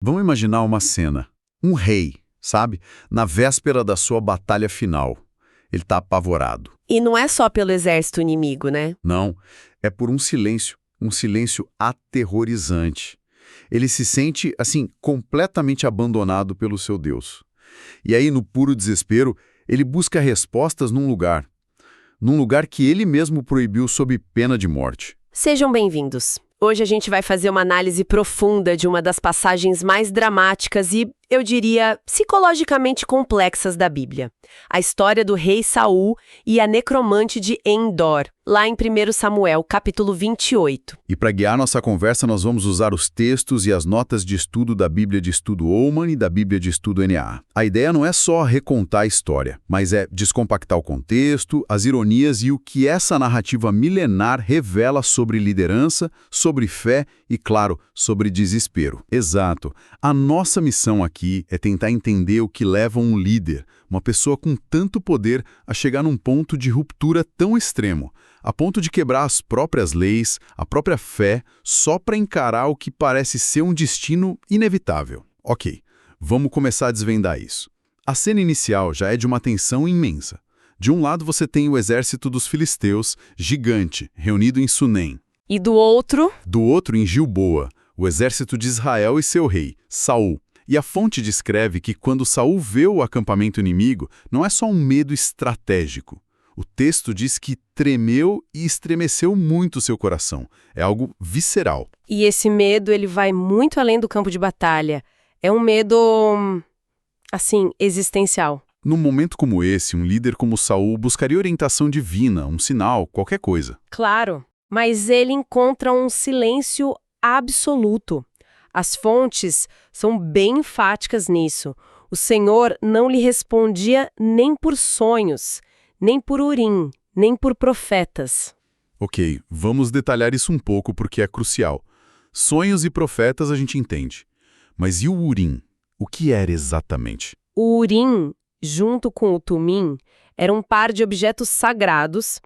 Vamos imaginar uma cena. Um rei, sabe? Na véspera da sua batalha final. Ele está apavorado. E não é só pelo exército inimigo, né? Não, é por um silêncio aterrorizante. Ele se sente, assim, completamente abandonado pelo seu Deus. E aí, no puro desespero, ele busca respostas num lugar que ele mesmo proibiu sob pena de morte. Sejam bem-vindos. Hoje a gente vai fazer uma análise profunda de uma das passagens mais dramáticas e, eu diria, psicologicamente complexas da Bíblia. A história do rei Saul e a necromante de Endor, lá em 1 Samuel, capítulo 28. E para guiar nossa conversa, nós vamos usar os textos e as notas de estudo da Bíblia de Estudo Holman e da Bíblia de Estudo NA. A ideia não é só recontar a história, mas é descompactar o contexto, as ironias e o que essa narrativa milenar revela sobre liderança, sobre fé e, claro, sobre desespero. Exato. A nossa missão aqui é tentar entender o que leva um líder, uma pessoa com tanto poder, a chegar num ponto de ruptura tão extremo, a ponto de quebrar as próprias leis, a própria fé, só para encarar o que parece ser um destino inevitável. Ok, vamos começar a desvendar isso. A cena inicial já é de uma tensão imensa. De um lado você tem o exército dos filisteus, gigante, reunido em Sunem. E do outro? Do outro, em Gilboa, o exército de Israel e seu rei, Saul. E a fonte descreve que quando Saul vê o acampamento inimigo, não é só um medo estratégico. O texto diz que tremeu e estremeceu muito seu coração. É algo visceral. E esse medo, ele vai muito além do campo de batalha. É um medo, assim, existencial. Num momento como esse, um líder como Saul buscaria orientação divina, um sinal, qualquer coisa. Claro, mas ele encontra um silêncio absoluto. As fontes são bem enfáticas nisso. O Senhor não lhe respondia nem por sonhos, nem por Urim, nem por profetas. Ok, vamos detalhar isso um pouco porque é crucial. Sonhos e profetas a gente entende. Mas e o Urim? O que era exatamente? O Urim, junto com o Tumim, era um par de objetos sagrados.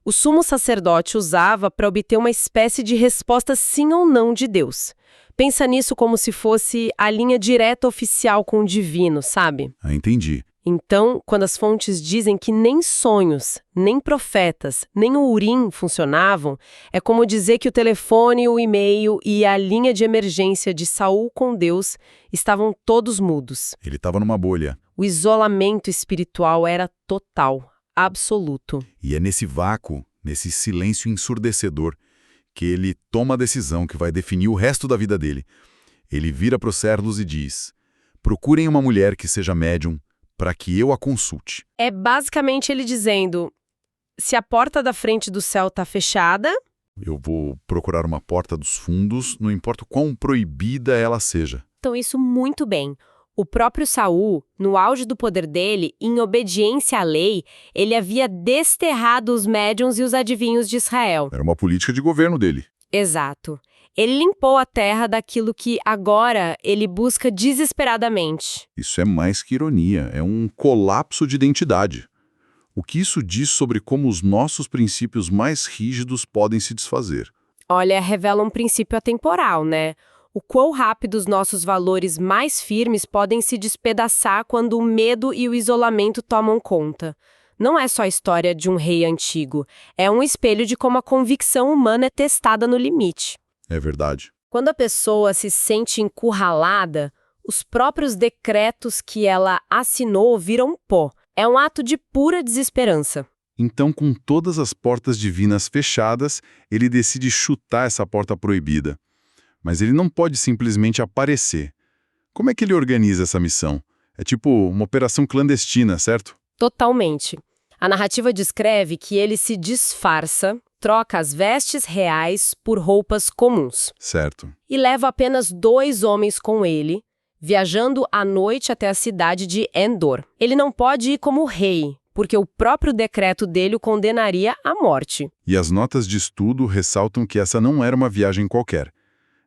O sumo sacerdote usava para obter uma espécie de resposta sim ou não de Deus. Pensa nisso como se fosse a linha direta oficial com o divino, sabe? Ah, entendi. Então, quando as fontes dizem que nem sonhos, nem profetas, nem o Urim funcionavam, é como dizer que o telefone, o e-mail e a linha de emergência de Saul com Deus estavam todos mudos. Ele estava numa bolha. O isolamento espiritual era total, absoluto. E é nesse vácuo, nesse silêncio ensurdecedor, que ele toma a decisão que vai definir o resto da vida dele. Ele vira para os servos e diz: procurem uma mulher que seja médium para que eu a consulte. É basicamente ele dizendo, se a porta da frente do céu está fechada... Eu vou procurar uma porta dos fundos, não importa o quão proibida ela seja. Então isso muito bem. O próprio Saul, no auge do poder dele, em obediência à lei, ele havia desterrado os médiuns e os adivinhos de Israel. Era uma política de governo dele. Exato. Ele limpou a terra daquilo que agora ele busca desesperadamente. Isso é mais que ironia, é um colapso de identidade. O que isso diz sobre como os nossos princípios mais rígidos podem se desfazer? Olha, revela um princípio atemporal, né? O quão rápido os nossos valores mais firmes podem se despedaçar quando o medo e o isolamento tomam conta. Não é só a história de um rei antigo, é um espelho de como a convicção humana é testada no limite. É verdade. Quando a pessoa se sente encurralada, os próprios decretos que ela assinou viram pó. É um ato de pura desesperança. Então, com todas as portas divinas fechadas, ele decide chutar essa porta proibida. Mas ele não pode simplesmente aparecer. Como é que ele organiza essa missão? É tipo uma operação clandestina, certo? Totalmente. A narrativa descreve que ele se disfarça, troca as vestes reais por roupas comuns. Certo. E leva apenas 2 homens com ele, viajando à noite até a cidade de Endor. Ele não pode ir como rei, porque o próprio decreto dele o condenaria à morte. E as notas de estudo ressaltam que essa não era uma viagem qualquer.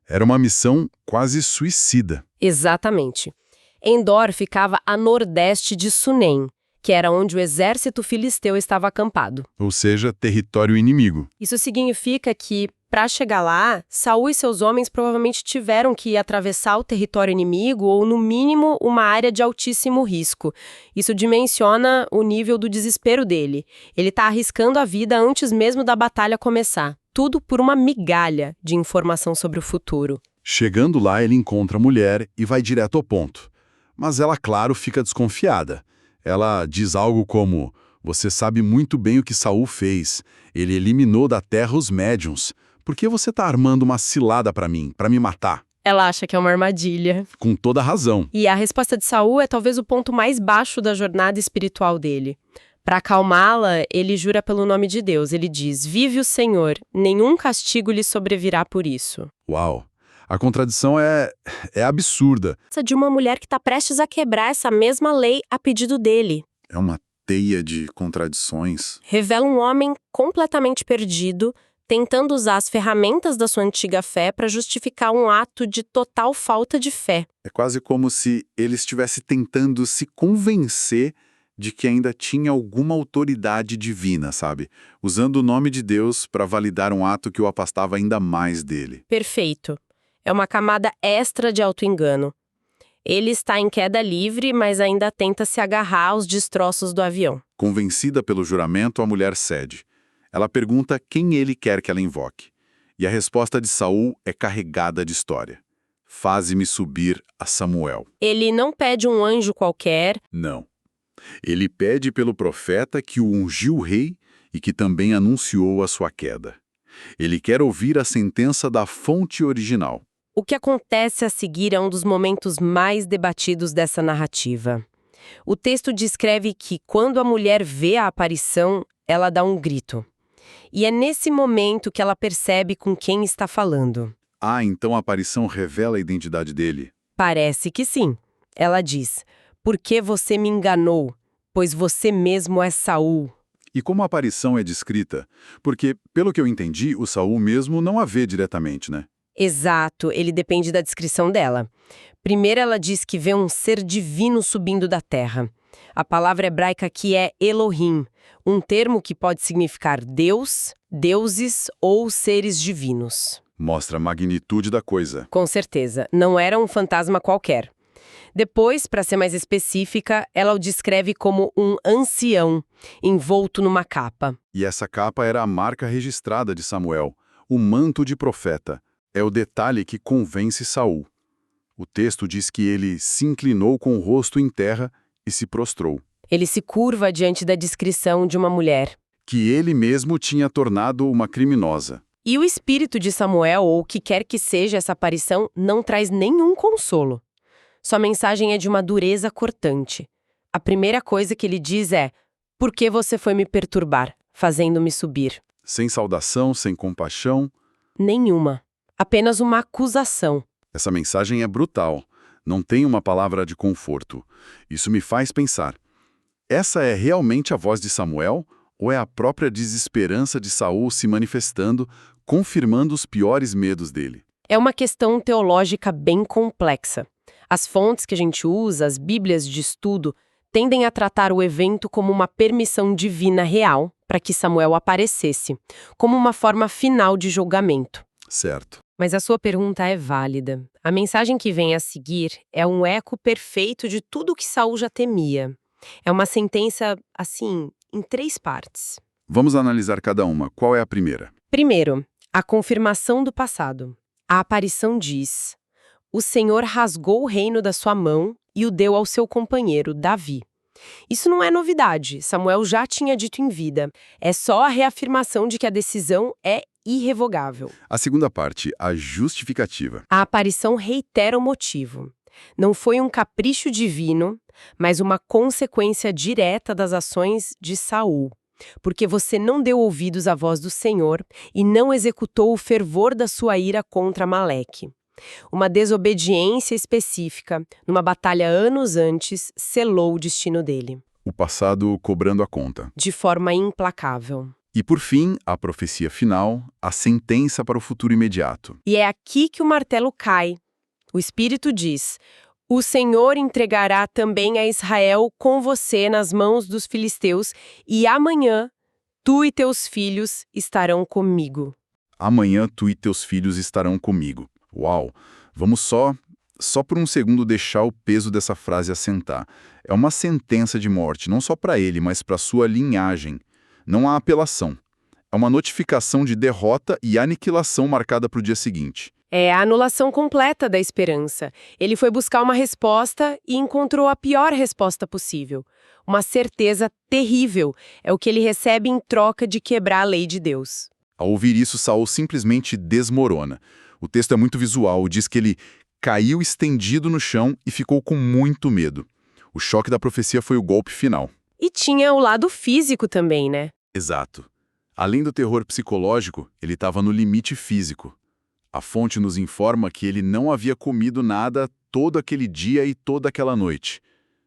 Era uma missão quase suicida. Exatamente. Endor ficava a nordeste de Sunem, que era onde o exército filisteu estava acampado. Ou seja, território inimigo. Isso significa que, para chegar lá, Saul e seus homens provavelmente tiveram que atravessar o território inimigo ou, no mínimo, uma área de altíssimo risco. Isso dimensiona o nível do desespero dele. Ele está arriscando a vida antes mesmo da batalha começar. Tudo por uma migalha de informação sobre o futuro. Chegando lá, ele encontra a mulher e vai direto ao ponto. Mas ela, claro, fica desconfiada. Ela diz algo como: "Você sabe muito bem o que Saul fez. Ele eliminou da terra os médiuns. Por que você está armando uma cilada para mim, para me matar?" Ela acha que é uma armadilha. Com toda razão. E a resposta de Saul é talvez o ponto mais baixo da jornada espiritual dele. Para acalmá-la, ele jura pelo nome de Deus. Ele diz: "Vive o Senhor, nenhum castigo lhe sobrevirá por isso." Uau! A contradição é absurda. De uma mulher que está prestes a quebrar essa mesma lei a pedido dele. É uma teia de contradições. Revela um homem completamente perdido, tentando usar as ferramentas da sua antiga fé para justificar um ato de total falta de fé. É quase como se ele estivesse tentando se convencer de que ainda tinha alguma autoridade divina, sabe? Usando o nome de Deus para validar um ato que o afastava ainda mais dele. Perfeito. É uma camada extra de auto-engano. Ele está em queda livre, mas ainda tenta se agarrar aos destroços do avião. Convencida pelo juramento, a mulher cede. Ela pergunta quem ele quer que ela invoque. E a resposta de Saul é carregada de história. "Faze-me subir a Samuel." Ele não pede um anjo qualquer. Não. Ele pede pelo profeta que o ungiu rei e que também anunciou a sua queda. Ele quer ouvir a sentença da fonte original. O que acontece a seguir é um dos momentos mais debatidos dessa narrativa. O texto descreve que, quando a mulher vê a aparição, ela dá um grito. E é nesse momento que ela percebe com quem está falando. Ah, então a aparição revela a identidade dele? Parece que sim. Ela diz: "Por que você me enganou? Pois você mesmo é Saul." E como a aparição é descrita? Porque, pelo que eu entendi, o Saul mesmo não a vê diretamente, né? Exato, ele depende da descrição dela. Primeiro ela diz que vê um ser divino subindo da terra. A palavra hebraica aqui é Elohim, um termo que pode significar Deus, deuses ou seres divinos. Mostra a magnitude da coisa. Com certeza, não era um fantasma qualquer. Depois, para ser mais específica, ela o descreve como um ancião, envolto numa capa. E essa capa era a marca registrada de Samuel, o manto de profeta. É o detalhe que convence Saul. O texto diz que ele se inclinou com o rosto em terra e se prostrou. Ele se curva diante da descrição de uma mulher. Que ele mesmo tinha tornado uma criminosa. E o espírito de Samuel, ou o que quer que seja essa aparição, não traz nenhum consolo. Sua mensagem é de uma dureza cortante. A primeira coisa que ele diz é: "Por que você foi me perturbar, fazendo-me subir?" Sem saudação, sem compaixão. Nenhuma. Apenas uma acusação. Essa mensagem é brutal. Não tem uma palavra de conforto. Isso me faz pensar. Essa é realmente a voz de Samuel? Ou é a própria desesperança de Saul se manifestando, confirmando os piores medos dele? É uma questão teológica bem complexa. As fontes que a gente usa, as bíblias de estudo, tendem a tratar o evento como uma permissão divina real para que Samuel aparecesse, como uma forma final de julgamento. Certo. Mas a sua pergunta é válida. A mensagem que vem a seguir é um eco perfeito de tudo o que Saul já temia. É uma sentença, assim, em 3 partes. Vamos analisar cada uma. Qual é a primeira? Primeiro, a confirmação do passado. A aparição diz: "O Senhor rasgou o reino da sua mão e o deu ao seu companheiro, Davi." Isso não é novidade, Samuel já tinha dito em vida. É só a reafirmação de que a decisão é irrevogável. A segunda parte, a justificativa. A aparição reitera o motivo. Não foi um capricho divino, mas uma consequência direta das ações de Saul. Porque você não deu ouvidos à voz do Senhor e não executou o fervor da sua ira contra Amaleque. Uma desobediência específica, numa batalha anos antes, selou o destino dele. O passado cobrando a conta. De forma implacável. E por fim, a profecia final, a sentença para o futuro imediato. E é aqui que o martelo cai. O Espírito diz: O Senhor entregará também a Israel com você nas mãos dos filisteus, e amanhã tu e teus filhos estarão comigo. Amanhã tu e teus filhos estarão comigo. Uau! Vamos só por um segundo deixar o peso dessa frase assentar. É uma sentença de morte, não só para ele, mas para sua linhagem. Não há apelação. É uma notificação de derrota e aniquilação marcada para o dia seguinte. É a anulação completa da esperança. Ele foi buscar uma resposta e encontrou a pior resposta possível. Uma certeza terrível. É o que ele recebe em troca de quebrar a lei de Deus. Ao ouvir isso, Saul simplesmente desmorona. O texto é muito visual, diz que ele caiu estendido no chão e ficou com muito medo. O choque da profecia foi o golpe final. E tinha o lado físico também, né? Exato. Além do terror psicológico, ele estava no limite físico. A fonte nos informa que ele não havia comido nada todo aquele dia e toda aquela noite.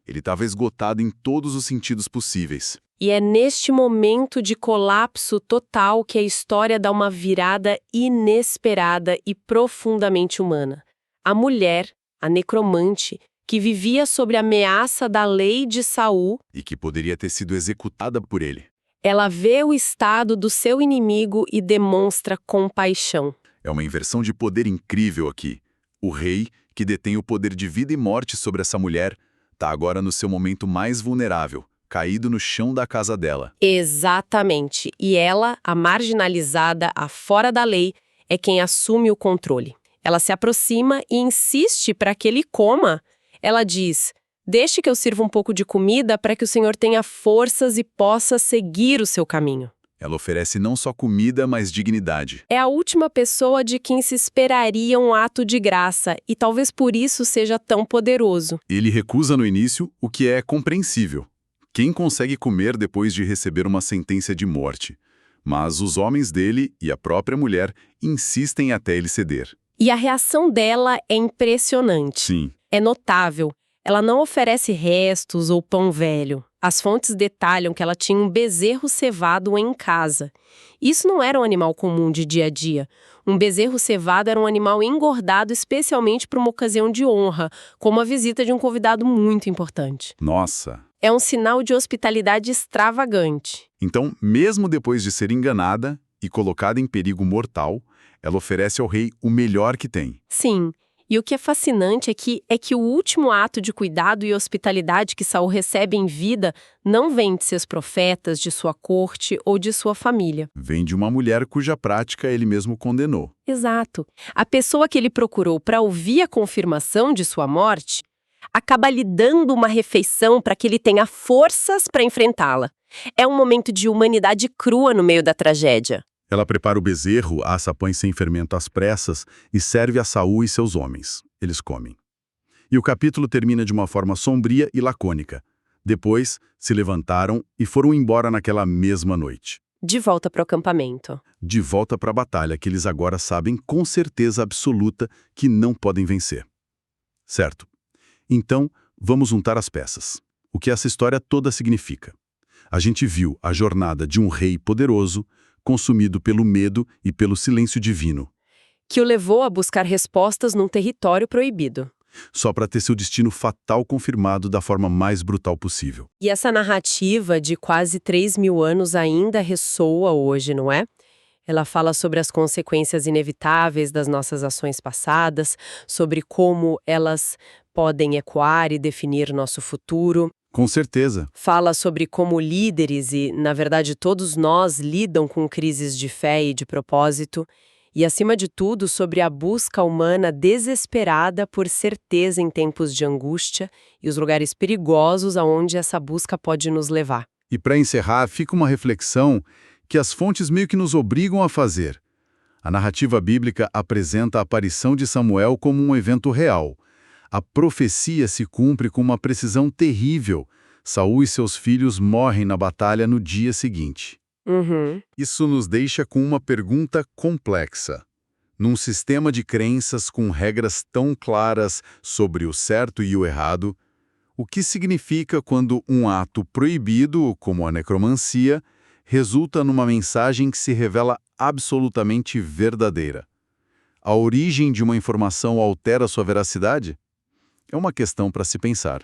Ele estava esgotado em todos os sentidos possíveis. E é neste momento de colapso total que a história dá uma virada inesperada e profundamente humana. A mulher, a necromante, que vivia sob a ameaça da lei de Saul, E que poderia ter sido executada por ele. ela vê o estado do seu inimigo e demonstra compaixão. É uma inversão de poder incrível aqui. O rei, que detém o poder de vida e morte sobre essa mulher, está agora no seu momento mais vulnerável, caído no chão da casa dela. Exatamente. E ela, a marginalizada, a fora da lei, é quem assume o controle. Ela se aproxima e insiste para que ele coma. Ela diz: deixe que eu sirva um pouco de comida para que o Senhor tenha forças e possa seguir o seu caminho. Ela oferece não só comida, mas dignidade. É a última pessoa de quem se esperaria um ato de graça, e talvez por isso seja tão poderoso. Ele recusa no início, o que é compreensível. Quem consegue comer depois de receber uma sentença de morte? Mas os homens dele e a própria mulher insistem até ele ceder. E a reação dela é impressionante. Sim, É notável. Ela não oferece restos ou pão velho. As fontes detalham que ela tinha um bezerro cevado em casa. Isso não era um animal comum de dia a dia. Um bezerro cevado era um animal engordado especialmente para uma ocasião de honra, como a visita de um convidado muito importante. nossa. É um sinal de hospitalidade extravagante. Então, mesmo depois de ser enganada e colocada em perigo mortal, ela oferece ao rei o melhor que tem. Sim, e o que é fascinante é que o último ato de cuidado e hospitalidade que Saul recebe em vida não vem de seus profetas, de sua corte ou de sua família. Vem de uma mulher cuja prática ele mesmo condenou. Exato. A pessoa que ele procurou para ouvir a confirmação de sua morte acaba lhe dando uma refeição para que ele tenha forças para enfrentá-la. É um momento de humanidade crua no meio da tragédia. Ela prepara o bezerro, assa pães sem fermento às pressas e serve a Saul e seus homens. Eles comem. E o capítulo termina de uma forma sombria e lacônica. Depois, se levantaram e foram embora naquela mesma noite. De volta para o acampamento. De volta para a batalha que eles agora sabem com certeza absoluta que não podem vencer. Certo. Então, vamos juntar as peças. O que essa história toda significa? A gente viu a jornada de um rei poderoso, consumido pelo medo e pelo silêncio divino, Que o levou a buscar respostas num território proibido. só para ter seu destino fatal confirmado da forma mais brutal possível. E essa narrativa de quase 3.000 anos ainda ressoa hoje, não é? Ela fala sobre as consequências inevitáveis das nossas ações passadas, sobre como elas podem ecoar e definir nosso futuro. Com certeza. Fala sobre como líderes e, na verdade, todos nós lidam com crises de fé e de propósito. E, acima de tudo, sobre a busca humana desesperada por certeza em tempos de angústia e os lugares perigosos aonde essa busca pode nos levar. E para encerrar, fica uma reflexão que as fontes meio que nos obrigam a fazer. A narrativa bíblica apresenta a aparição de Samuel como um evento real. A profecia se cumpre com uma precisão terrível. Saul e seus filhos morrem na batalha no dia seguinte. Isso nos deixa com uma pergunta complexa. Num sistema de crenças com regras tão claras sobre o certo e o errado, o que significa quando um ato proibido, como a necromancia, resulta numa mensagem que se revela absolutamente verdadeira? A origem de uma informação altera sua veracidade? É uma questão para se pensar.